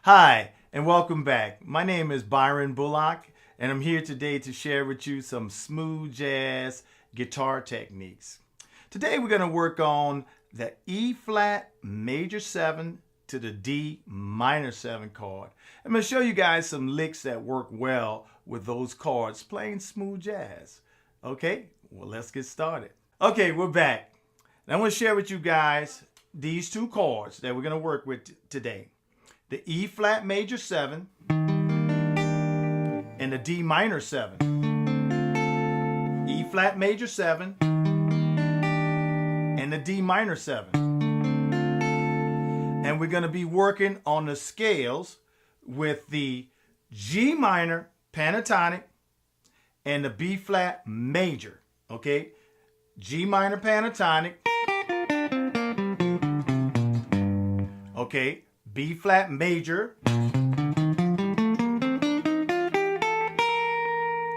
Hi, and welcome back. My name is Byron Bullock, and I'm here today to share with you some smooth jazz guitar techniques. Today we're going to work on the E flat major 7 to the D minor 7 chord. I'm going to show you guys some licks that work well with those chords playing smooth jazz. Okay, well, let's get started. Okay, we're back. Now I'm going to share with you guys these two chords that we're going to work with today. The E flat major 7 and the D minor 7. E flat major 7 and the D minor 7. And we're going to be working on the scales with the G minor pentatonic and the B flat major. Okay? G minor pentatonic. Okay? B flat major.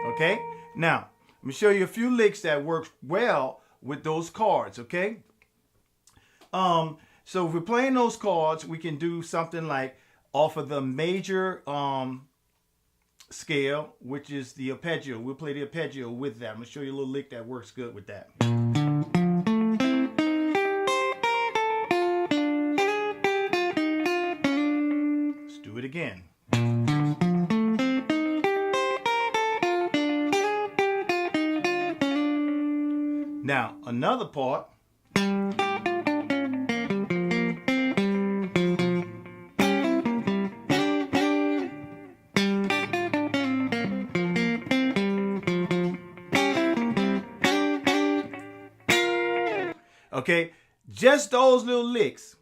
Okay, now let me show you a few licks that work well with those chords. Okay, so if we're playing those chords, we can do something like off of the major scale, which is the arpeggio. We'll play the arpeggio with that. I'm gonna show you a little lick that works good with that. Do it again. Now, another part. Okay, just those little licks.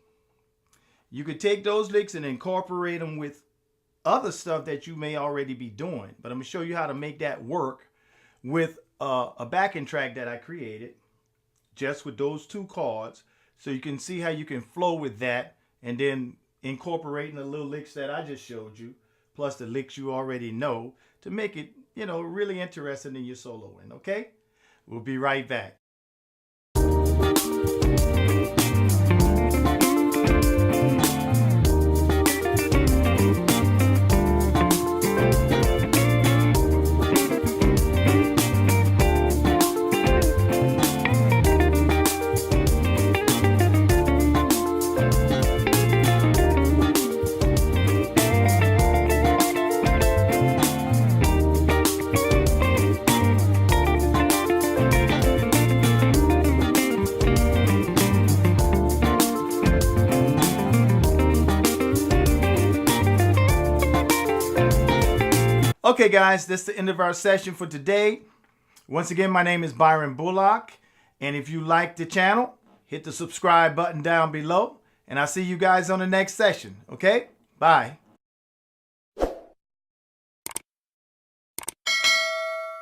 You could take those licks and incorporate them with other stuff that you may already be doing. But I'm going to show you how to make that work with a backing track that I created just with those two chords. So you can see how you can flow with that and then incorporating the little licks that I just showed you, plus the licks you already know, to make it, you know, really interesting in your soloing. Okay? We'll be right back. Okay guys, that's the end of our session for today. Once again, my name is Byron Bullock, and if you like the channel, hit the subscribe button down below, and I'll see you guys on the next session. Okay? Bye.